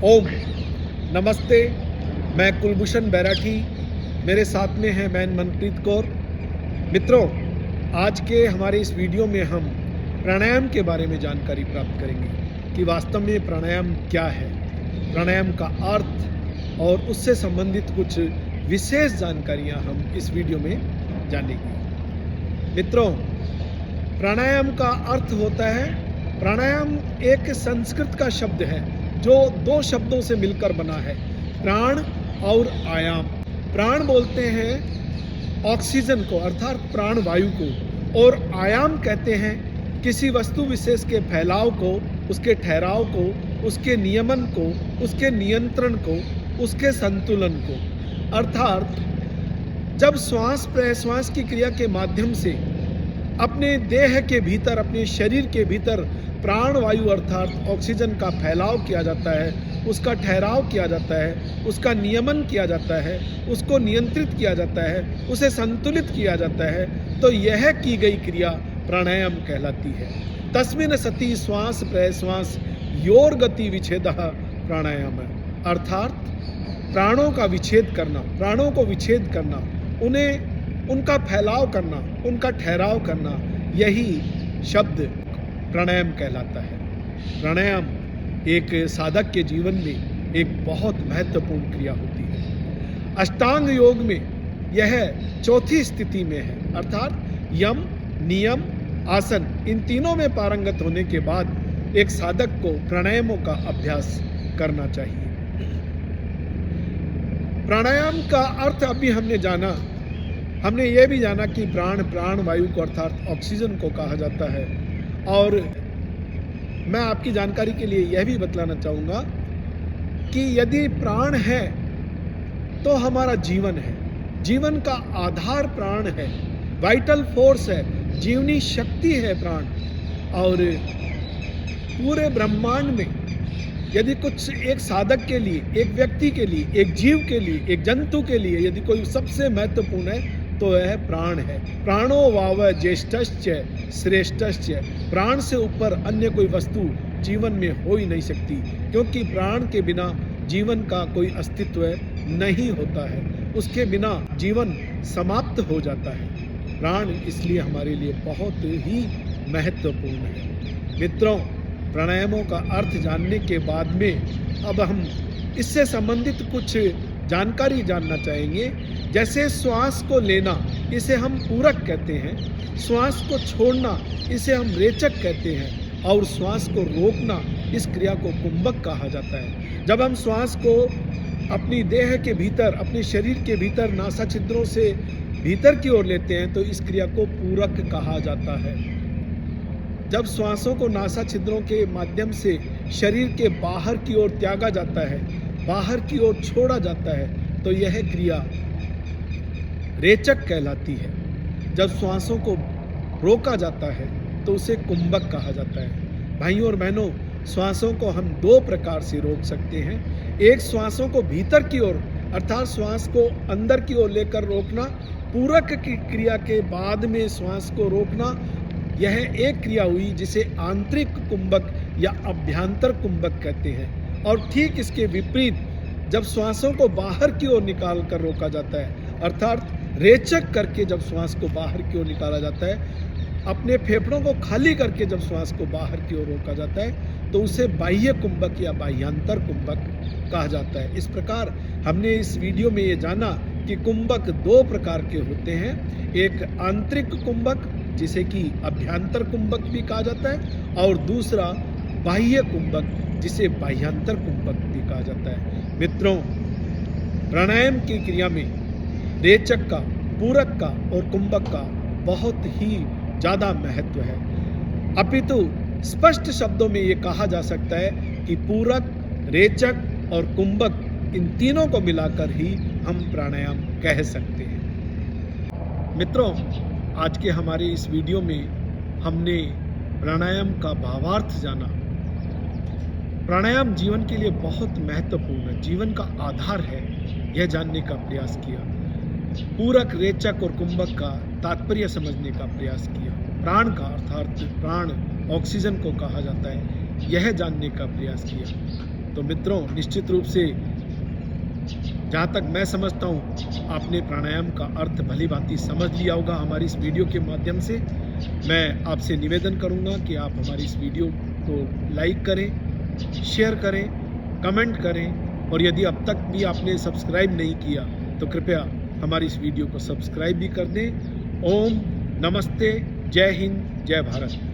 ओम नमस्ते। मैं कुलभूषण बैरागी, मेरे साथ में है मैन मनप्रीत कौर। मित्रों, आज के हमारे इस वीडियो में हम प्राणायाम के बारे में जानकारी प्राप्त करेंगे कि वास्तव में प्राणायाम क्या है, प्राणायाम का अर्थ और उससे संबंधित कुछ विशेष जानकारियां हम इस वीडियो में जानेंगे। मित्रों, प्राणायाम का अर्थ होता है, प्राणायाम एक संस्कृत का शब्द है जो दो शब्दों से मिलकर बना है, प्राण और आयाम। प्राण बोलते हैं ऑक्सीजन को अर्थात प्राण वायु को, और आयाम कहते हैं किसी वस्तु विशेष के फैलाव को, उसके ठहराव को, उसके नियमन को, उसके नियंत्रण को, उसके संतुलन को। अर्थात जब श्वास प्रश्वास की क्रिया के माध्यम से अपने देह के भीतर, अपने शरीर के भीतर प्राण वायु अर्थात ऑक्सीजन का फैलाव किया जाता है, उसका ठहराव किया जाता है, उसका नियमन किया जाता है, उसको नियंत्रित किया जाता है, उसे संतुलित किया जाता है, तो यह की गई क्रिया प्राणायाम कहलाती है। तस्मिन् सति श्वास प्रश्वास योर गति विच्छेदः प्राणायाम है। अर्थात प्राणों का विच्छेद करना, प्राणों को विच्छेद करना, उन्हें उनका फैलाव करना, उनका ठहराव करना, यही शब्द प्राणायाम कहलाता है। प्राणायाम एक साधक के जीवन में एक बहुत महत्वपूर्ण क्रिया होती है। अष्टांग योग में यह चौथी स्थिति में है, अर्थात यम, नियम, आसन, इन तीनों में पारंगत होने के बाद एक साधक को प्राणायामों का अभ्यास करना चाहिए। प्राणायाम का अर्थ अभी हमने जाना, हमने ये भी जाना कि प्राण वायु को अर्थात ऑक्सीजन को कहा जाता है। और मैं आपकी जानकारी के लिए यह भी बतलाना चाहूँगा कि यदि प्राण है तो हमारा जीवन है, जीवन का आधार प्राण है, वाइटल फोर्स है, जीवनी शक्ति है प्राण। और पूरे ब्रह्मांड में यदि कुछ एक साधक के लिए, एक व्यक्ति के लिए, एक जीव के लिए, एक जंतु के लिए यदि कोई सबसे महत्वपूर्ण है तो वह प्राण है। प्राणो वाव ज्येष्ठश्च श्रेष्ठश्च। प्राण से ऊपर अन्य कोई वस्तु जीवन में हो ही नहीं सकती, क्योंकि प्राण के बिना जीवन का कोई अस्तित्व नहीं होता है, उसके बिना जीवन समाप्त हो जाता है। प्राण इसलिए हमारे लिए बहुत ही महत्वपूर्ण है। मित्रों, प्राणायामों का अर्थ जानने के बाद में अब हम इससे संबंधित कुछ जानकारी जानना चाहेंगे। जैसे श्वास को लेना, इसे हम पूरक कहते हैं, श्वास को छोड़ना, इसे हम रेचक कहते हैं, और श्वास को रोकना, इस क्रिया को कुंभक कहा जाता है। जब हम श्वास को अपनी देह के भीतर, अपने शरीर के भीतर नासा छिद्रों से भीतर की ओर लेते हैं तो इस क्रिया को पूरक कहा जाता है। जब श्वासों को नासा छिद्रों के माध्यम से शरीर के बाहर की ओर त्यागा जाता है, बाहर की ओर छोड़ा जाता है, तो यह क्रिया रेचक कहलाती है। जब श्वासों को रोका जाता है तो उसे कुंभक कहा जाता है। भाइयों और बहनों, श्वासों को हम दो प्रकार से रोक सकते हैं। एक, श्वासों को भीतर की ओर अर्थात श्वास को अंदर की ओर लेकर रोकना, पूरक की क्रिया के बाद में श्वास को रोकना, यह एक क्रिया हुई जिसे आंतरिक कुंभक या अभ्यंतर कुंभक कहते हैं। और ठीक इसके विपरीत, जब श्वासों को बाहर की ओर निकाल कर रोका जाता है, अर्थात रेचक करके जब श्वास को बाहर की ओर निकाला जाता है, अपने फेफड़ों को खाली करके जब श्वास को बाहर की ओर रोका जाता है, तो उसे बाह्य कुंभक या बाह्यांतर कुंभक कहा जाता है। इस प्रकार हमने इस वीडियो में ये जाना कि कुंभक दो प्रकार के होते हैं। एक आंतरिक कुंभक जिसे कि अभ्यंतर कुंभक भी कहा जाता है, और दूसरा बाह्य कुंभक जिसे बाह्यांतर कुंभक भी कहा जाता है। मित्रों, प्राणायाम की क्रिया में रेचक का, पूरक का और कुंभक का बहुत ही ज़्यादा महत्व है। अपितु स्पष्ट शब्दों में ये कहा जा सकता है कि पूरक, रेचक और कुंभक, इन तीनों को मिलाकर ही हम प्राणायाम कह सकते हैं। मित्रों, आज के हमारे इस वीडियो में हमने प्राणायाम का भावार्थ जाना। प्राणायाम जीवन के लिए बहुत महत्वपूर्ण है, जीवन का आधार है, यह जानने का प्रयास किया। पूरक, रेचक और कुंभक का तात्पर्य समझने का प्रयास किया। प्राण का अर्थात प्राण ऑक्सीजन को कहा जाता है, यह जानने का प्रयास किया। तो मित्रों, निश्चित रूप से जहाँ तक मैं समझता हूँ आपने प्राणायाम का अर्थ भली भांति समझ लिया होगा हमारी इस वीडियो के माध्यम से। मैं आपसे निवेदन करूँगा कि आप हमारी इस वीडियो को लाइक करें, शेयर करें, कमेंट करें, और यदि अब तक भी आपने सब्सक्राइब नहीं किया तो कृपया हमारी इस वीडियो को सब्सक्राइब भी कर दें। ओम नमस्ते, जय हिंद, जय भारत।